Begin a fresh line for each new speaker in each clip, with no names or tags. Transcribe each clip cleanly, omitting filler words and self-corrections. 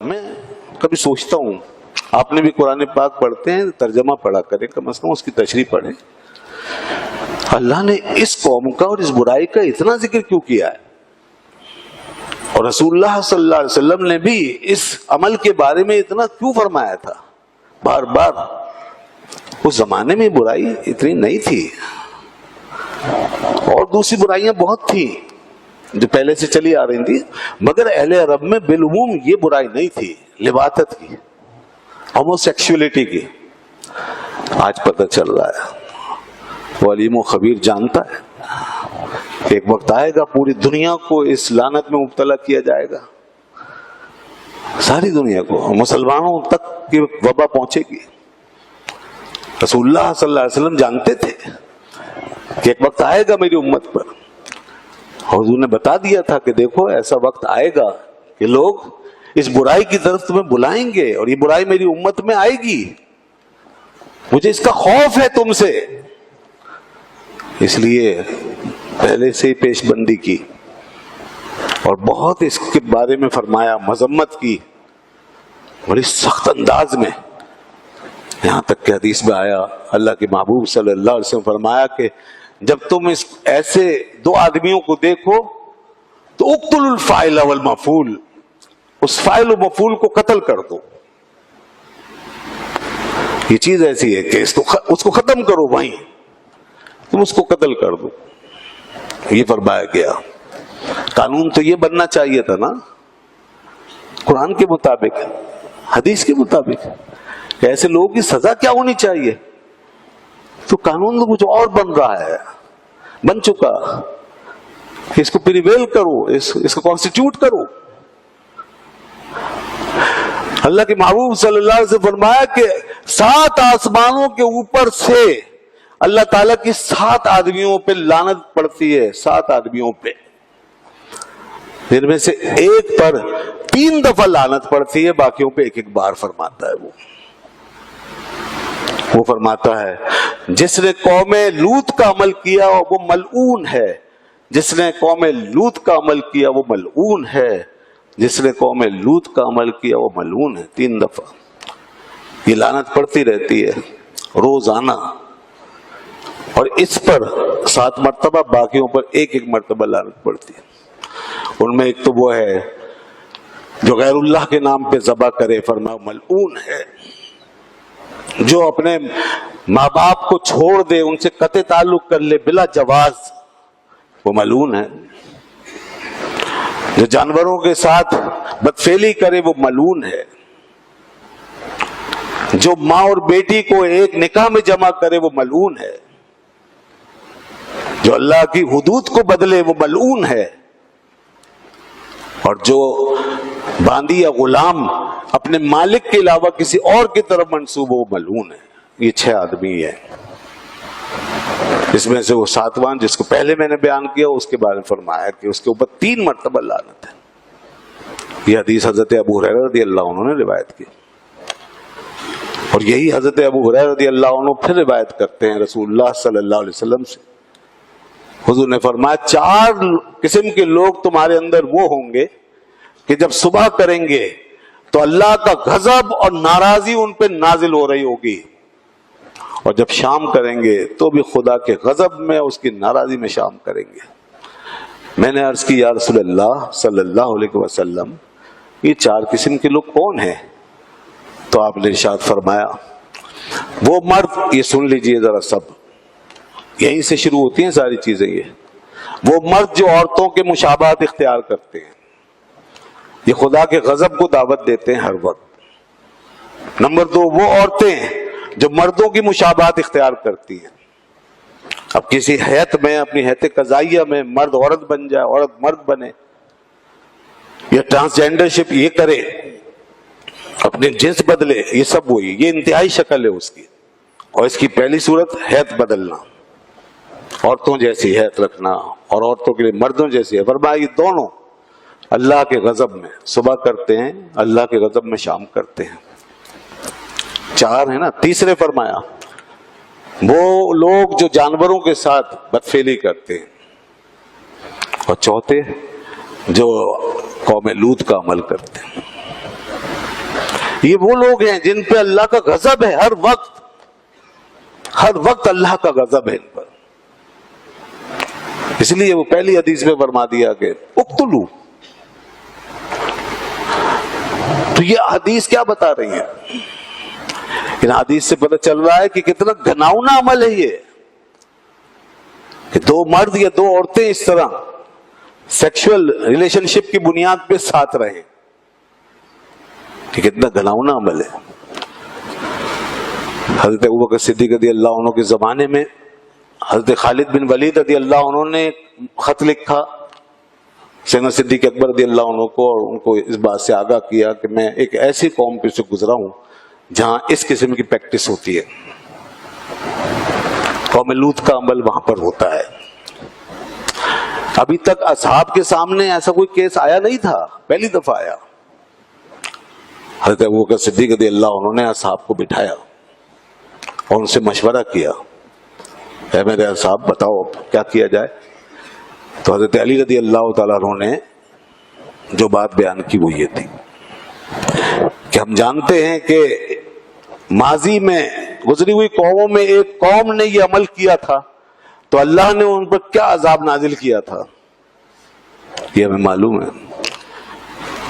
میں کبھی سوچتا ہوں آپ نے بھی قرآن پاک پڑھتے ہیں ترجمہ پڑھا کریں، کم از کم اس کی تشریح پڑھیں. اللہ نے اس قوم کا اور اس برائی کا اتنا ذکر کیوں کیا ہے؟ اور رسول اللہ صلی اللہ علیہ وسلم نے بھی اس عمل کے بارے میں اتنا کیوں فرمایا تھا بار بار؟ اس زمانے میں برائی اتنی نہیں تھی، اور دوسری برائیاں بہت تھیں جو پہلے سے چلی آ رہی تھی، مگر اہل عرب میں بالعموم یہ برائی نہیں تھی، لواطت کی، ہومو سیکشولیٹی کی. آج پتہ چل رہا ہے، وہ علیم و خبیر جانتا ہے کہ ایک وقت آئے گا پوری دنیا کو اس لعنت میں مبتلا کیا جائے گا، ساری دنیا کو، مسلمانوں تک کی وبا پہنچے گی. رسول اللہ صلی اللہ علیہ وسلم جانتے تھے کہ ایک وقت آئے گا میری امت پر، اور حضور نے بتا دیا تھا کہ دیکھو ایسا وقت آئے گا کہ لوگ اس برائی کی طرف تمہیں بلائیں گے، اور یہ برائی میری امت میں آئے گی، مجھے اس کا خوف ہے تم سے. اس لیے پہلے سے ہی پیش بندی کی اور بہت اس کے بارے میں فرمایا، مذمت کی بڑی سخت انداز میں. یہاں تک کہ حدیث میں آیا، اللہ کے محبوب صلی اللہ علیہ وسلم فرمایا کہ جب تم اس ایسے دو آدمیوں کو دیکھو تو اقتلوا الفاعل والمفعول، اس فاعل و مفعول کو قتل کر دو. یہ چیز ایسی ہے کہ اس کو ختم کرو، وہیں تم اس کو قتل کر دو. یہ فرمایا گیا. قانون تو یہ بننا چاہیے تھا نا، قرآن کے مطابق، حدیث کے مطابق، کہ ایسے لوگوں کی سزا کیا ہونی چاہیے. تو قانون تو کچھ اور بن رہا ہے، بن چکا، کہ اس کو پریویل کرو، اس کو کانسٹیٹیوٹ کرو. اللہ کے محبوب صلی اللہ علیہ وسلم نے فرمایا کہ 7 آسمانوں کے اوپر سے اللہ تعالیٰ کی 7 آدمیوں پہ لعنت پڑتی ہے، 7 آدمیوں پہ، جن میں سے ایک پر 3 دفعہ لعنت پڑتی ہے، باقیوں پہ ایک بار فرماتا ہے. وہ فرماتا ہے جس نے قوم لوط کا عمل کیا وہ ملعون ہے، جس نے قوم لوط کا عمل کیا وہ ملعون ہے، جس نے قوم لوط کا عمل کیا وہ ملعون ہے. 3 دفعہ یہ لعنت پڑتی رہتی ہے روزانہ، اور اس پر 7 مرتبہ، باقیوں پر ایک مرتبہ لعنت پڑتی ہے. ان میں ایک تو وہ ہے جو غیر اللہ کے نام پہ ذبح کرے، فرمایا ملعون ہے. جو اپنے ماں باپ کو چھوڑ دے، ان سے قطع تعلق کر لے بلا جواز، وہ ملعون ہے. جو جانوروں کے ساتھ بدفعلی کرے وہ ملعون ہے. جو ماں اور بیٹی کو ایک نکاح میں جمع کرے وہ ملعون ہے. جو اللہ کی حدود کو بدلے وہ ملعون ہے. اور جو باندی یا غلام اپنے مالک کے علاوہ کسی اور کی طرف منسوب ہو وہ ملعون ہے. یہ 6 آدمی ہیں. اس میں سے وہ 7واں جس کو پہلے میں نے بیان کیا، اس کے بارے میں فرمایا کہ اس کے اوپر 3 مرتبہ لعنت ہے. یہ حدیث حضرت ابو ہریرہ رضی اللہ عنہ نے روایت کی، اور یہی حضرت ابو ہریرہ رضی اللہ عنہ پھر روایت کرتے ہیں رسول اللہ صلی اللہ علیہ وسلم سے. حضور نے فرمایا 4 قسم کے لوگ تمہارے اندر وہ ہوں گے کہ جب صبح کریں گے تو اللہ کا غضب اور ناراضی ان پہ نازل ہو رہی ہوگی، اور جب شام کریں گے تو بھی خدا کے غضب میں، اس کی ناراضی میں شام کریں گے. میں نے عرض کی یا رسول اللہ صلی اللہ علیہ وسلم، یہ 4 قسم کے لوگ کون ہیں؟ تو آپ نے ارشاد فرمایا وہ مرد، یہ سن لیجئے ذرا سب، یہیں سے شروع ہوتی ہیں ساری چیزیں. وہ مرد جو عورتوں کے مشابہت اختیار کرتے ہیں، یہ خدا کے غضب کو دعوت دیتے ہیں ہر وقت. نمبر 2، وہ عورتیں جو مردوں کی مشابہت اختیار کرتی ہیں. اب کسی حیت میں، اپنی حیت قضائیہ میں مرد عورت بن جائے، عورت مرد بنے، یا ٹرانسجینڈر شپ یہ کرے، اپنے جنس بدلے، یہ سب وہی، یہ انتہائی شکل ہے اس کی. اور اس کی پہلی صورت حیت بدلنا، عورتوں جیسی حیت رکھنا، اور عورتوں کے لیے مردوں جیسی ہے. فرمایا یہ دونوں اللہ کے غضب میں صبح کرتے ہیں، اللہ کے غضب میں شام کرتے ہیں. 4 ہے نا. تیسرے فرمایا وہ لوگ جو جانوروں کے ساتھ بدفعلی کرتے ہیں، اور چوتھے جو قوم لوط کا عمل کرتے ہیں. یہ وہ لوگ ہیں جن پہ اللہ کا غضب ہے، ہر وقت اللہ کا غضب ہے ان پر. اس لیے وہ پہلی حدیث میں فرما دیا کہ اقتلو. تو یہ حدیث کیا بتا رہی ہے؟ ان حدیث سے پتہ چل رہا ہے کہ کتنا گھناؤنا عمل ہے یہ کہ دو مرد یا دو عورتیں اس طرح سیکشل ریلیشن شپ کی بنیاد پہ ساتھ رہیں. کتنا گھناؤنا عمل ہے. حضرت ابوبکر صدیق رضی اللہ عنہ کے زمانے میں حضرت خالد بن ولید رضی اللہ عنہ نے خط لکھا سیدنا صدیق اکبر رضی اللہ عنہ کو، اور ان کو اس بات سے آگاہ کیا کہ میں ایک ایسی قوم پہ سے گزرا ہوں جہاں اس قسم کی پریکٹس ہوتی ہے. قوم لوط کا عمل وہاں پر ہوتا ہے. ابھی تک اصحاب کے سامنے ایسا کوئی کیس آیا نہیں تھا، پہلی دفعہ آیا. حضرت ابوبکر صدیق رضی اللہ عنہ نے اصحاب کو بٹھایا اور ان سے مشورہ کیا، اے میرے اصحاب بتاؤ کیا کیا جائے. تو حضرت علی رضی اللہ تعالیٰ عنہ نے جو بات بیان کی وہ یہ تھی کہ ہم جانتے ہیں کہ ماضی میں گزری ہوئی قوموں میں ایک قوم نے یہ عمل کیا تھا تو اللہ نے ان پر کیا عذاب نازل کیا تھا، یہ ہمیں معلوم ہے.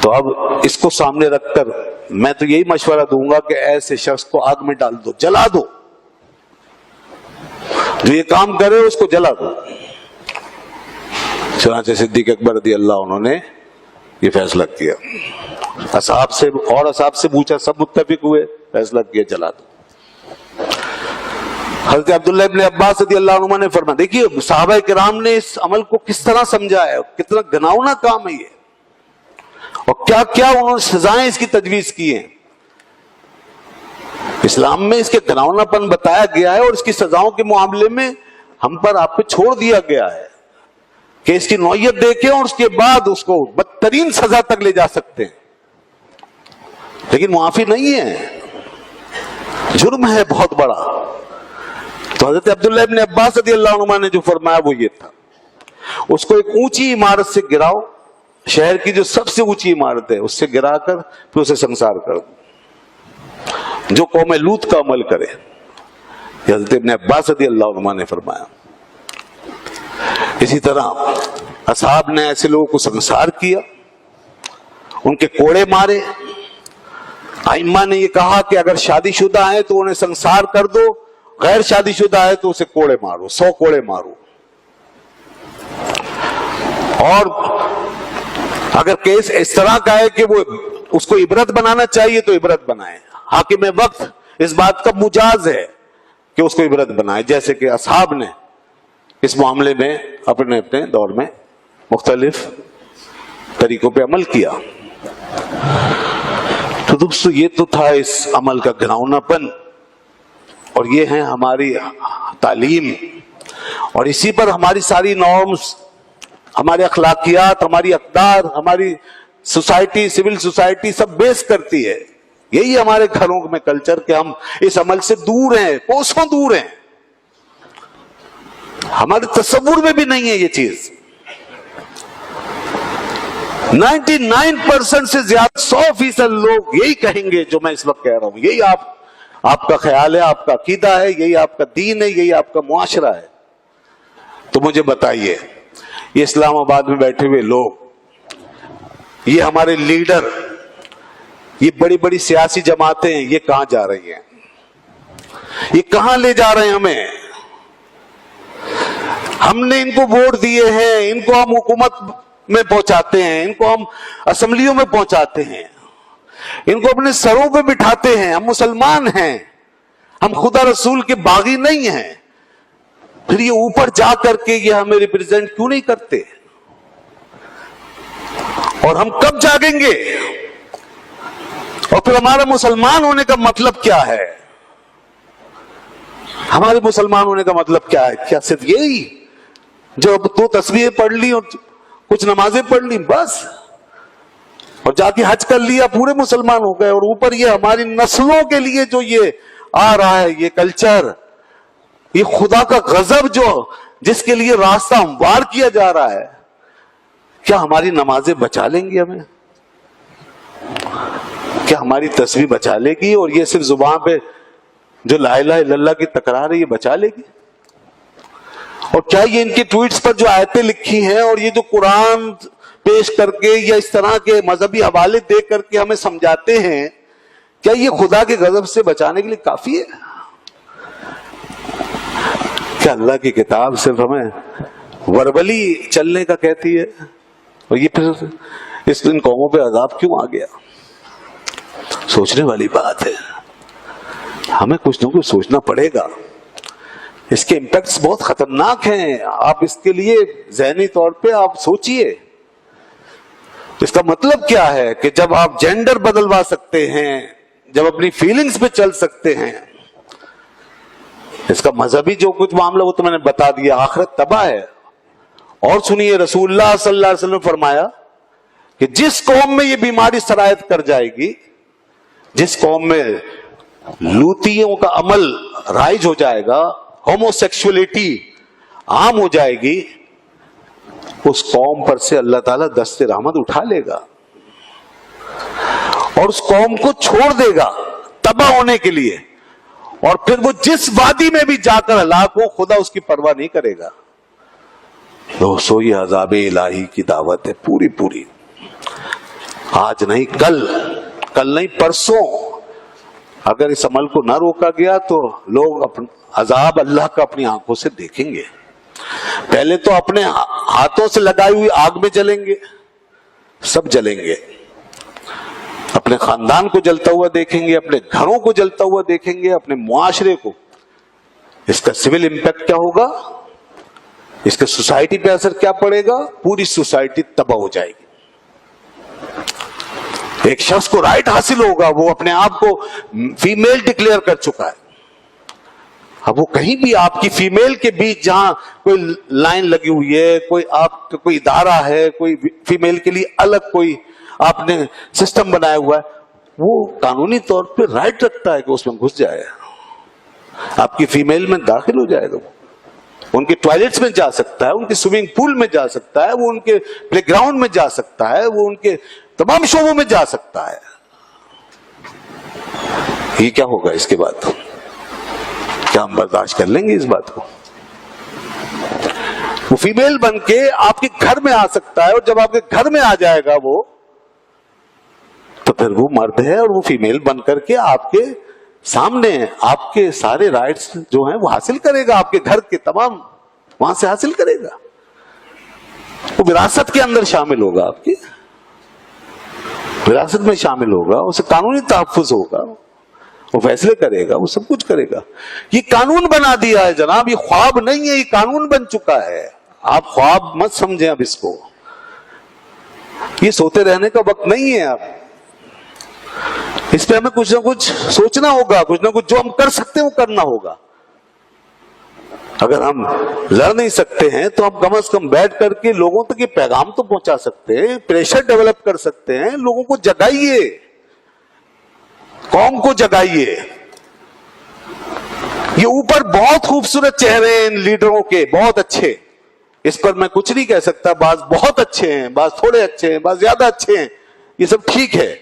تو اب اس کو سامنے رکھ کر میں تو یہی مشورہ دوں گا کہ ایسے شخص کو آگ میں ڈال دو، جلا دو. جو یہ کام کرے اس کو جلا دو. چنانچہ صدیق اکبر رضی اللہ عنہ نے یہ فیصلہ کیا. اصحاب سے پوچھا، سب متفق ہوئے، فیصلہ کیا جلا دو. حضرت عبداللہ ابن عباس رضی اللہ عنہ نے فرمایا، دیکھیے صحابہ کرام نے اس عمل کو کس طرح سمجھا ہے، کتنا گناؤنا کام ہے یہ، اور کیا کیا انہوں نے سزائیں اس کی تجویز کی ہیں. اسلام میں اس کے گناؤنا پن بتایا گیا ہے اور اس کی سزاؤں کے معاملے میں ہم پر آپ پہ چھوڑ دیا گیا ہے کہ اس کی نوعیت دیکھیں اور اس کے بعد اس کو بدترین سزا تک لے جا سکتے ہیں. لیکن معافی نہیں ہے، جرم ہے بہت بڑا. تو حضرت عبداللہ ابن عباس رضی اللہ عنہ نے جو فرمایا وہ یہ تھا، اس کو ایک اونچی عمارت سے گراؤ، شہر کی جو سب سے اونچی عمارت ہے اس سے گرا کر پھر اسے سنسار کر دو. جو قوم لوط کا عمل کرے، حضرت ابن عباس رضی اللہ عنہ نے فرمایا. اسی طرح اصحاب نے ایسے لوگوں کو سنسار کیا، ان کے کوڑے مارے. ائمہ نے یہ کہا کہ اگر شادی شدہ ہیں تو انہیں سنسار کر دو، غیر شادی شدہ ہے تو اسے کوڑے مارو، 100 کوڑے مارو. اور اگر کیس اس طرح کا ہے کہ وہ اس کو عبرت بنانا چاہیے تو عبرت بنائے. حاکم وقت اس بات کا مجاز ہے کہ اس کو عبرت بنائے، جیسے کہ اصحاب نے اس معاملے میں اپنے دور میں مختلف طریقوں پہ عمل کیا. تو دوستو یہ تو تھا اس عمل کا گھناؤنا پن، اور یہ ہے ہماری تعلیم، اور اسی پر ہماری ساری نارمز، ہماری اخلاقیات، ہماری اقدار، ہماری سوسائٹی، سول سوسائٹی سب بیس کرتی ہے. یہی ہمارے گھروں میں کلچر کہ ہم اس عمل سے دور ہیں، کوسوں دور ہیں. ہمارے تصور میں بھی نہیں ہے یہ چیز. 99% سے زیادہ 100% لوگ یہی کہیں گے جو میں اس وقت کہہ رہا ہوں. یہی آپ کا خیال ہے، آپ کا عقیدہ ہے، یہی آپ کا دین ہے، یہی آپ کا معاشرہ ہے. تو مجھے بتائیے، یہ اسلام آباد میں بیٹھے ہوئے لوگ، یہ ہمارے لیڈر، یہ بڑی بڑی سیاسی جماعتیں، یہ کہاں جا رہی ہیں؟ یہ کہاں لے جا رہے ہیں ہمیں؟ ہم نے ان کو ووٹ دیے ہیں، ان کو ہم حکومت میں پہنچاتے ہیں، ان کو ہم اسمبلیوں میں پہنچاتے ہیں، ان کو اپنے سروں پہ بٹھاتے ہیں. ہم مسلمان ہیں، ہم خدا رسول کے باغی نہیں ہیں. پھر یہ اوپر جا کر کے یہ ہمیں ریپرزینٹ کیوں نہیں کرتے؟ اور ہم کب جاگیں گے؟ اور پھر ہمارا مسلمان ہونے کا مطلب کیا ہے؟ ہمارے مسلمان ہونے کا مطلب کیا ہے؟ کیا صرف یہی جو اب 2 تسبیحیں پڑھ لی اور کچھ نمازیں پڑھ لی بس، اور جا کے حج کر لیا، پورے مسلمان ہو گئے؟ اور اوپر یہ ہماری نسلوں کے لیے جو یہ آ رہا ہے یہ کلچر، یہ خدا کا غضب جو جس کے لیے راستہ ہموار کیا جا رہا ہے، کیا ہماری نمازیں بچا لیں گی ہمیں؟ क्या हमारी तस्वीर बचा लेगी? और ये सिर्फ जुबान पे जो ला इलाहा इल्लल्लाह की तकरार है ये बचा लेगी? और क्या ये इनके ट्वीट्स पर जो आयतें लिखी हैं और ये जो कुरान पेश करके या इस तरह के मजहबी हवाले दे करके हमें समझाते हैं, क्या ये खुदा के गजब से बचाने के लिए काफी है? क्या अल्लाह की किताब सिर्फ हमें वर्बली चलने का कहती है? और ये फिर इन कौमों पे अजाब क्यों आ गया? सोचने वाली बात है, हमें कुछ न कुछ सोचना पड़ेगा। इसके इम्पैक्ट्स बहुत खतरनाक हैं, आप इसके लिए ज़हनी तौर पे आप सोचिए। इसका मतलब क्या है कि जब आप जेंडर बदलवा सकते हैं, जब अपनी फीलिंग्स पे चल सकते हैं, इसका मजहबी जो कुछ मामला वो तो मैंने बता दिया, आखिरत तबाह है। और सुनिए, रसूलुल्लाह सल्लल्लाहु अलैहि वसल्लम ने फरमाया कि जिस कौम में ये बीमारी सरायत कर जाएगी, जिस कौम में लूतियों का अमल राइज हो जाएगा, होमोसेक्सुअलिटी आम हो जाएगी, उस कौम पर से अल्लाह ताला दस्ते रहमत उठा लेगा और उस कौम को छोड़ देगा तबाह होने के लिए। और फिर वो जिस वादी में भी जाकर हलाक हो, खुदा उसकी परवाह नहीं करेगा। दोस्तों, ये अज़ाब इलाही की दावत है पूरी पूरी। आज नहीं कल नहीं परसों अगर इस अमल को ना रोका गया तो लोग अजाब अल्लाह का अपनी आंखों से देखेंगे। पहले तो अपने हाथों से लगाई हुई आग में जलेंगे, सब जलेंगे। अपने खानदान को जलता हुआ देखेंगे, अपने घरों को जलता हुआ देखेंगे, अपने मुआशरे को। इसका सिविल इंपैक्ट क्या होगा, इसके सोसाइटी पे असर क्या पड़ेगा? पूरी सोसाइटी तबाह हो जाएगी। एक शख्स को राइट हासिल होगा, वो अपने आप को फीमेल डिक्लेयर कर चुका है। अब वो कहीं भी आपकी फीमेल के बीच जहां कोई लाइन लगी हुई है, कोई इदारा है, कोई फीमेल के लिए अलग कोई आपने सिस्टम बनाया हुआ है, वो कानूनी तौर पे राइट रखता है कि उसमें घुस जाए, आपकी फीमेल में दाखिल हो जाएगा। वो उनके टॉयलेट्स में जा सकता है, उनके स्विमिंग पूल में जा सकता है, वो उनके प्लेग्राउंड में जा सकता है, वो उनके तमाम शोबों में जा सकता है। ये क्या होगा इसके बाद? क्या हम बर्दाश्त कर लेंगे इस बात को? वो फीमेल बन के आपके घर में आ सकता है, और जब आपके घर में आ जाएगा वो, तो फिर वो मर्द है और वो फीमेल बन करके आपके सामने आपके सारे राइट्स जो हैं वो हासिल करेगा, आपके घर के तमाम वहां से हासिल करेगा। वो विरासत के अंदर शामिल होगा, आपकी विरासत में शामिल होगा, उसे कानूनी तहफ्फुज़ होगा, वो फैसले करेगा, वो सब कुछ करेगा। ये कानून बना दिया है जनाब, ये ख्वाब नहीं है, ये कानून बन चुका है। आप ख्वाब मत समझें अब इसको, ये सोते रहने का वक्त नहीं है। आप इस पे हमें कुछ ना कुछ सोचना होगा, कुछ ना कुछ जो हम कर सकते हैं वो करना होगा। अगर हम लड़ नहीं सकते हैं तो हम कम से कम बैठ करके लोगों तक ये पैगाम तो पहुंचा सकते हैं, प्रेशर डेवलप कर सकते हैं, लोगों को जगाइए, कौम को जगाइए। ये ऊपर बहुत खूबसूरत चेहरे हैं इन लीडरों के, बहुत अच्छे, इस पर मैं कुछ नहीं कह सकता। बाज बहुत अच्छे हैं, बाज थोड़े अच्छे हैं, बाज ज्यादा अच्छे हैं, ये सब ठीक है।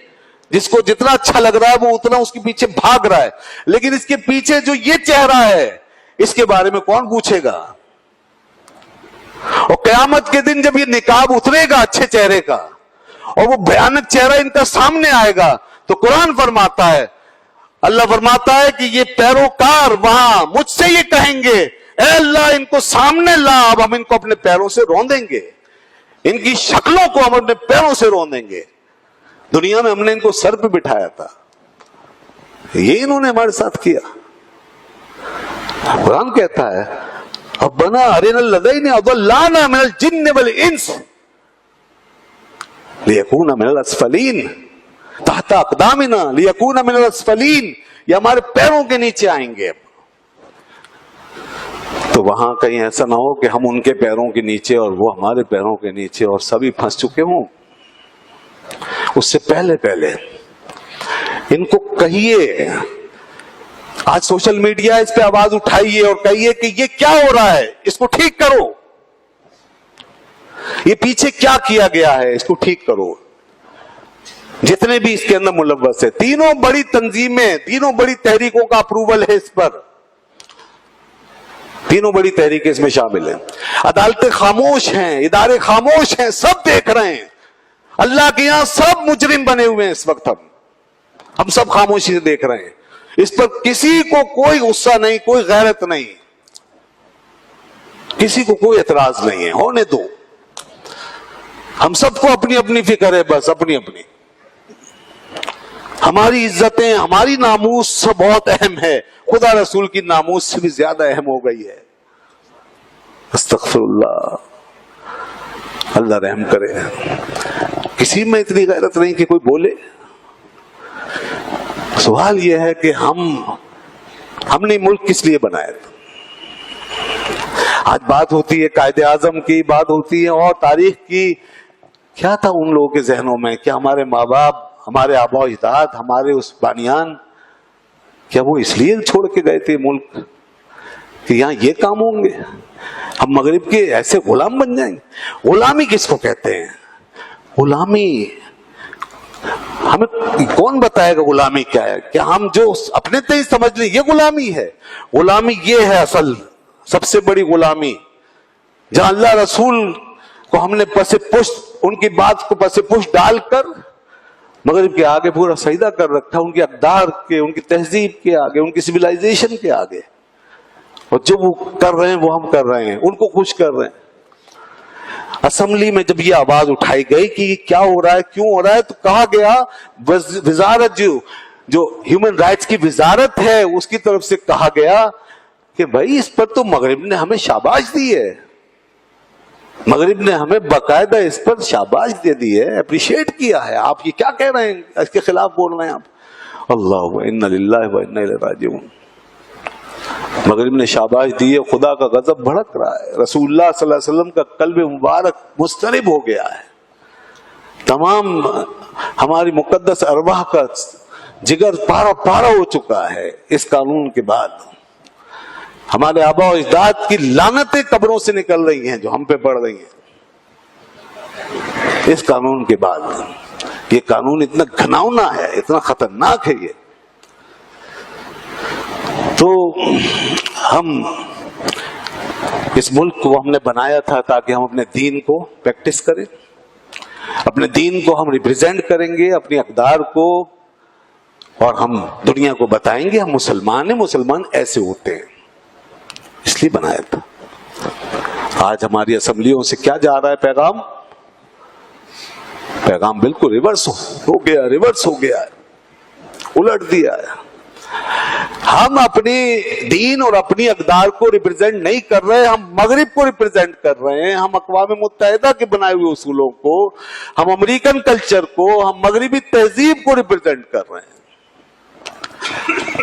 जिसको जितना अच्छा लग रहा है वो उतना उसके पीछे भाग रहा है, लेकिन इसके पीछे जो ये चेहरा है इसके बारे में कौन पूछेगा? और कयामत के दिन जब ये निकाब उतरेगा अच्छे चेहरे का और वो भयानक चेहरा इनका सामने आएगा, तो कुरान फरमाता है, अल्लाह फरमाता है कि ये पैरोकार वहां मुझसे ये कहेंगे, ए अल्लाह इनको सामने ला, अब हम इनको अपने पैरों से रौंदेंगे, इनकी शक्लों को हम अपने पैरों से रौंदेंगे। दुनिया में हमने इनको सर पे बिठाया था, ये इन्होंने हमारे साथ किया। कुरान कहता है, अब बना अरिनल लदैन अदल्लाना मिनल जिन्न वल इंस लियकूना मिनल अस्फलीन तहता अक़दामिना लियकूना मिनल अस्फलीन, ये हमारे पैरों के नीचे आएंगे। तो वहां कहीं ऐसा ना हो कि हम उनके पैरों के नीचे और वो हमारे पैरों के नीचे और सभी फंस चुके हों। उससे पहले पहले इनको कहिए, आज सोशल मीडिया इस पे आवाज उठाइए और कहिए कि ये क्या हो रहा है, इसको ठीक करो, ये पीछे क्या किया गया है, इसको ठीक करो। जितने भी इसके अंदर मुलव्वस है, तीनों बड़ी तंजीमें, तीनों बड़ी तहरीकों का अप्रूवल है इस पर, तीनों बड़ी तहरीकें इसमें शामिल हैं। अदालतें खामोश हैं, इदारे खामोश हैं, सब देख रहे हैं। अल्लाह के यहां सब मुजरिम बने हुए हैं इस वक्त, हम सब खामोशी से देख रहे हैं। इस पर किसी को कोई गुस्सा नहीं, कोई गैरत नहीं, किसी को कोई एतराज नहीं है, होने दो। हम सबको अपनी अपनी फिक्र है, बस अपनी अपनी। हमारी इज्जतें, हमारी नामूस बहुत अहम है, खुदा रसूल की नामूस से भी ज्यादा अहम हो गई है। अस्तगफिरुल्लाह, अल्लाह रहम करे। किसी में इतनी गैरत नहीं कि कोई बोले। सवाल यह है कि हमने मुल्क किस लिए बनाया था। आज बात होती है कायदे आजम की, बात होती है और तारीख की। क्या था उन लोगों के जहनों में? क्या हमारे माँ बाप, हमारे आबा अजदाद, हमारे उस बानियान, क्या वो इसलिए छोड़ के गए थे मुल्क कि यहाँ ये काम होंगे, हम मगरिब के ऐसे गुलाम बन जाएंगे? गुलामी किसको कहते हैं? गुलामी हमें कौन बताएगा गुलामी क्या है? क्या हम जो अपने ते ही समझ लें ये गुलामी है? गुलामी ये है असल सबसे बड़ी गुलामी, जहां अल्लाह रसूल को हमने पसे पुष्ट, उनकी बात को पसे पुष्ट डालकर मगरिब के आगे पूरा सजदा कर रखा, उनके अक़दार के, उनकी तहजीब के आगे, उनकी सिविलाइजेशन के आगे। और जो वो कर रहे हैं वो हम कर रहे हैं, उनको खुश कर रहे हैं। असेंबली में जब ये आवाज उठाई गई कि क्या हो रहा है, क्यों हो रहा है, तो कहा गया, वजारत जो ह्यूमन राइट्स की वजारत है उसकी तरफ से कहा गया कि भाई इस पर तो मगरिब ने हमें शाबाश दी है, मगरिब ने हमें बाकायदा इस पर शाबाश दे दी है, अप्रिशिएट किया है। आप ये क्या कह रहे हैं, इसके खिलाफ बोल रहे हैं आप? अल्लाह इन्ना लिल्लाहि व इन्ना इलैहि राजिऊन। मगरिब ने शाबाश दी है, खुदा का गजब भड़क रहा है, रसूलुल्लाह सल्लल्लाहु अलैहि वसल्लम का कल्ब मुबारक मुस्तरिब हो गया है, तमाम हमारी मुकद्दस अरवाह का जिगर पारा पारा हो चुका है। इस कानून के बाद हमारे आबा और अजदाद की लानतें कब्रों से निकल रही हैं जो हम पे पड़ रही हैं। इस कानून के बाद ये कानून इतना घिनौना है, इतना खतरनाक है ये। तो हम इस मुल्क को हमने बनाया था ताकि हम अपने दीन को प्रैक्टिस करें, अपने दीन को हम रिप्रेजेंट करेंगे, अपनी अक़दार को, और हम दुनिया को बताएंगे हम मुसलमान हैं, मुसलमान ऐसे होते हैं, इसलिए बनाया था। आज हमारी असेंबलियों से क्या जा रहा है पैगाम? पैगाम बिल्कुल रिवर्स हो गया, रिवर्स हो गया है, उलट दिया है। हम अपने दीन और अपनी अक़दार को रिप्रेजेंट नहीं कर रहे, हम मगरिब को रिप्रेजेंट कर रहे हैं, हम अक़वाम मुत्तहिदा के बनाए हुए उसूलों को, हम अमेरिकन कल्चर को, हम मगरिबी तहजीब को रिप्रेजेंट कर रहे हैं।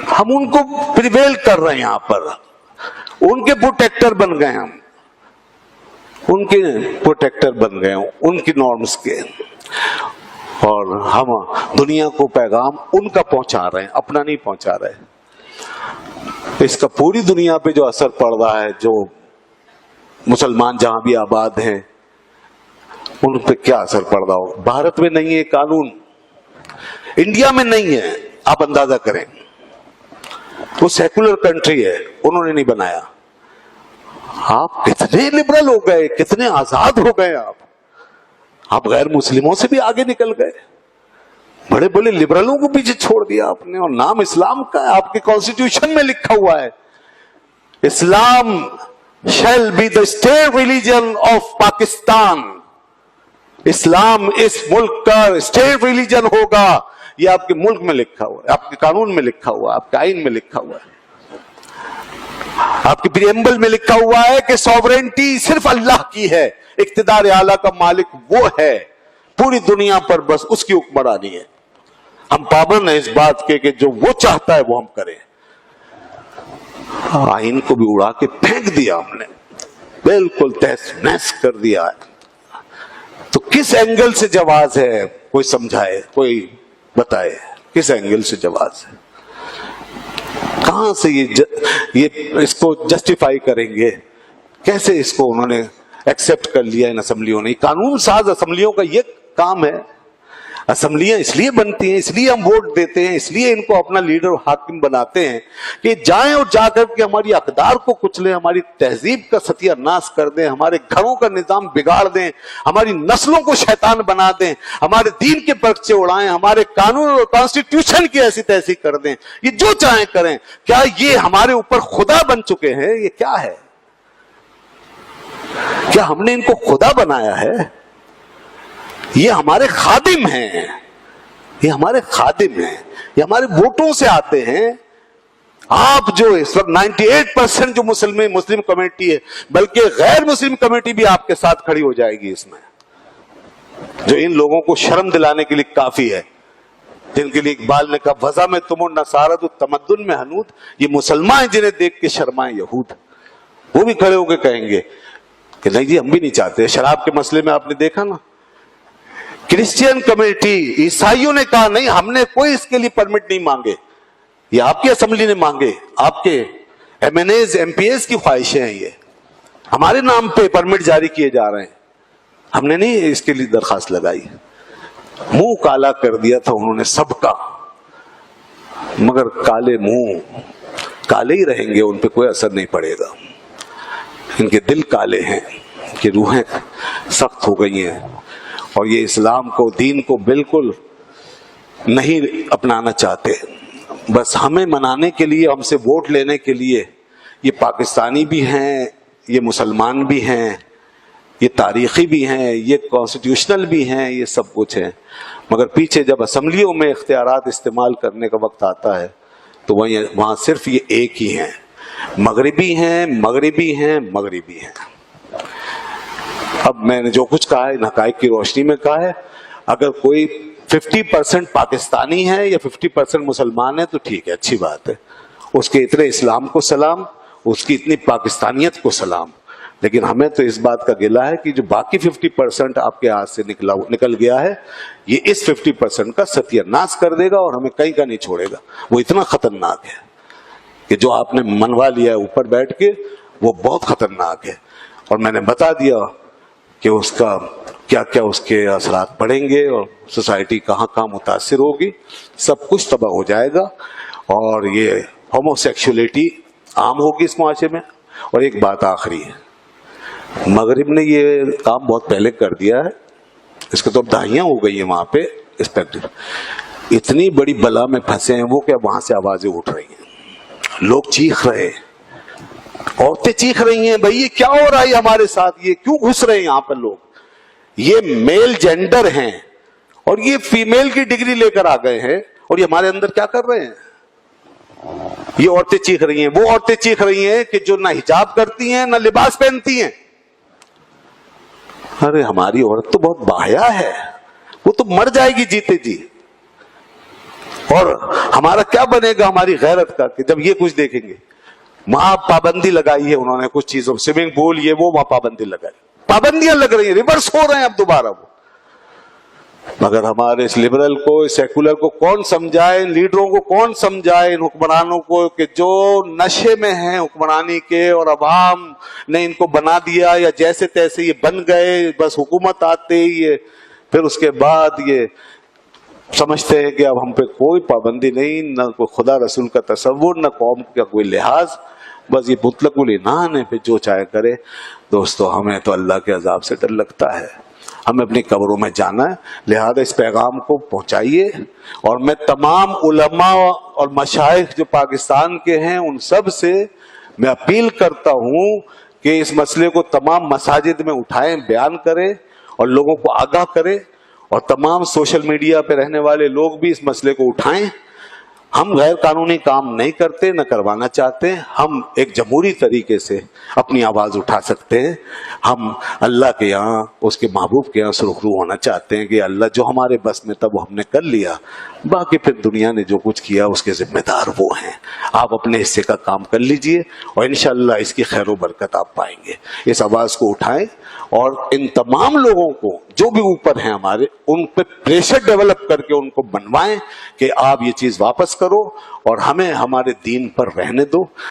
हम उनको प्रिवेल कर रहे हैं, यहाँ पर उनके प्रोटेक्टर बन गए, हम उनके प्रोटेक्टर बन गए, उनकी नॉर्म्स के, और हम दुनिया को पैगाम उनका पहुंचा रहे हैं, अपना नहीं पहुंचा रहे। इसका पूरी दुनिया पे जो असर पड़ रहा है, जो मुसलमान जहां भी आबाद हैं उन पे क्या असर पड़ रहा हो। भारत में नहीं है कानून, इंडिया में नहीं है, आप अंदाजा करें। वो सेकुलर कंट्री है, उन्होंने नहीं बनाया। आप कितने लिबरल हो गए, कितने आजाद हो गए आप गैर मुस्लिमों से भी आगे निकल गए, बड़े बड़े लिबरलों को पीछे छोड़ दिया आपने, और नाम इस्लाम का है, आपके कॉन्स्टिट्यूशन में लिखा हुआ है, इस्लाम shall be the state religion of Pakistan. इस्लाम इस मुल्क का स्टेट रिलीजन होगा, ये आपके मुल्क में लिखा हुआ है, आपके कानून में लिखा हुआ है, आपके आइन में लिखा हुआ है, आपके प्रीएम्बल में लिखा हुआ है कि सॉवरेंटी सिर्फ अल्लाह की है, इक्तिदार आला का मालिक वो है, पूरी दुनिया पर बस उसकी हुक्मरानी है। हम पाबंद हैं इस बात के कि जो वो चाहता है वो हम करें। आइन को भी उड़ा के फेंक दिया हमने, बिल्कुल तहस नहस कर दिया है। तो किस एंगल से जवाज है, कोई समझाए, कोई बताए किस एंगल से जवाज है, कहां से ये इसको जस्टिफाई करेंगे, कैसे इसको उन्होंने एक्सेप्ट कर लिया इन असेंबलियों ने। कानून साज असेंबलियों का ये काम है, असम्बलियां इसलिए बनती हैं, इसलिए हम वोट देते हैं, इसलिए इनको अपना लीडर और हाकिम बनाते हैं कि जाएं और जाकर के हमारी अकदार को कुचलें, हमारी तहजीब का सत्यानाश कर दें, हमारे घरों का निजाम बिगाड़ दें, हमारी नस्लों को शैतान बना दें, हमारे दीन के पर्चे उड़ाएं, हमारे कानून और कॉन्स्टिट्यूशन की ऐसी तैसी कर दें। ये जो चाहें करें। क्या ये हमारे ऊपर खुदा बन चुके हैं? ये क्या है? क्या हमने इनको खुदा बनाया है? ये हमारे खादिम हैं, ये हमारे खादिम हैं, ये हमारे वोटों से आते हैं। आप जो इस वक्त 98% जो मुस्लिम कमेटी है, बल्कि गैर मुस्लिम कमेटी भी आपके साथ खड़ी हो जाएगी इसमें, जो इन लोगों को शर्म दिलाने के लिए काफी है, जिनके लिए इकबाल ने कहा वज़ा में तुम नसारा तो तमद्दुन में हनूद, ये मुसलमान जिन्हें देख के शर्माए यहूद। वो भी खड़े होकर कहेंगे कि नहीं जी हम भी नहीं चाहते। शराब के मसले में आपने देखा ना, क्रिश्चियन कमेटी, ईसाइयों ने कहा नहीं हमने कोई इसके लिए परमिट नहीं मांगे, ये आपकी असेंबली ने मांगे, आपके एमएनएज एमपीएस की ख्वाहिशें हैं, ये हमारे नाम पे परमिट जारी किए जा रहे हैं, हमने नहीं इसके लिए दरखास्त लगाई। मुंह काला कर दिया था उन्होंने सबका, मगर काले मुंह काले ही रहेंगे, उन पे कोई असर नहीं पड़ेगा। इनके दिल काले हैं, कि रूहें सख्त हो गई हैं और ये इस्लाम को, दीन को बिल्कुल नहीं अपनाना चाहते। बस हमें मनाने के लिए, हमसे वोट लेने के लिए, ये पाकिस्तानी भी हैं, ये मुसलमान भी हैं, ये तारीखी भी हैं, ये कॉन्स्टिट्यूशनल भी हैं, ये सब कुछ है। मगर पीछे जब असम्बलियों में इख्तियारात इस्तेमाल करने का वक्त आता है तो वहाँ सिर्फ ये एक ही हैं, मगरिबी हैं, मगरिबी हैं, मगरिबी हैं। अब मैंने जो कुछ कहा है हक़ाइक़ की रोशनी में कहा है। अगर कोई 50% पाकिस्तानी है या 50% मुसलमान है तो ठीक है, अच्छी बात है, उसके इतने इस्लाम को सलाम, उसकी इतनी पाकिस्तानियत को सलाम। लेकिन हमें तो इस बात का गिला है कि जो बाकी 50% आपके हाथ से निकल गया है, ये इस 50% का सत्यानाश कर देगा और हमें कहीं का नहीं छोड़ेगा। वो इतना खतरनाक है कि जो आपने मनवा लिया है ऊपर बैठ के, वो बहुत खतरनाक है। और मैंने बता दिया कि उसका क्या क्या उसके असरात पड़ेंगे और सोसाइटी कहाँ कहाँ मुतासिर होगी, सब कुछ तबाह हो जाएगा और ये होमोसेक्सुअलिटी आम होगी इस माशरे में। और एक बात आखिरी है, मगरिब ने ये काम बहुत पहले कर दिया है, इसको तो अब दहाइयाँ हो गई है वहाँ पे इंस्पेक्टर, इतनी बड़ी बला में फंसे हैं वो कि वहाँ से आवाजें उठ रही हैं, लोग चीख रहे हैं, औरतें चीख रही हैं, भाई ये क्या हो रहा है हमारे साथ, ये क्यों घुस रहे हैं यहाँ पर लोग, ये मेल जेंडर हैं और ये फीमेल की डिग्री लेकर आ गए हैं और ये हमारे अंदर क्या कर रहे हैं। ये औरतें चीख रही हैं, वो औरतें चीख रही हैं कि जो ना हिजाब करती हैं ना लिबास पहनती हैं। अरे हमारी औरत तो बहुत बाहया है, वो तो मर जाएगी जीते जी। और हमारा क्या बनेगा हमारी गैरत का कि जब ये कुछ देखेंगे। वहां पाबंदी लगाई है उन्होंने कुछ चीजों, स्विमिंग पूल ये वो, वहां पाबंदी लगाई, पाबंदियां लग रही है, रिवर्स हो रहे हैं अब दोबारा वो। मगर हमारे इस लिबरल को, इस सेकुलर को कौन समझाए, इन लीडरों को कौन समझाए, इन हुक्मरानों को कि जो नशे में हैं हुक्मरानी के और अवाम ने इनको बना दिया या जैसे तैसे ये बन गए, बस हुकूमत आते ही ये फिर उसके बाद ये समझते हैं कि अब हम पे कोई पाबंदी नहीं, न कोई खुदा रसूल का तसव्वुर, न कौम का कोई लिहाज, बस ये मुतलकुल इनान है, फिर जो चाहे करे। दोस्तों हमें तो अल्लाह के अजाब से डर लगता है, हमें अपनी कब्रों में जाना है, लिहाजा इस पैगाम को पहुंचाइए। और मैं तमाम उलमा और मशाइख जो पाकिस्तान के हैं उन सब से मैं अपील करता हूं कि इस मसले को तमाम मसाजिद में उठाएं, बयान करें और लोगों को आगाह करें। और तमाम सोशल मीडिया पे रहने वाले लोग भी इस मसले को उठाएं। हम गैर कानूनी काम नहीं करते, न करवाना चाहते, हम एक जमहूरी तरीके से अपनी आवाज उठा सकते हैं। हम अल्लाह के यहाँ, उसके महबूब के यहाँ सुरखरू होना चाहते हैं कि अल्लाह जो हमारे बस में था वो हमने कर लिया, बाकी फिर दुनिया ने जो कुछ किया उसके जिम्मेदार वो हैं। आप अपने हिस्से का काम कर लीजिए और इंशाअल्लाह इसकी खैर व बरकत आप पाएंगे। इस आवाज को उठाएं और इन तमाम लोगों को जो भी ऊपर हैं हमारे, उन पे प्रेशर डेवलप करके उनको बनवाएं कि आप ये चीज वापस करो और हमें हमारे दीन पर रहने दो।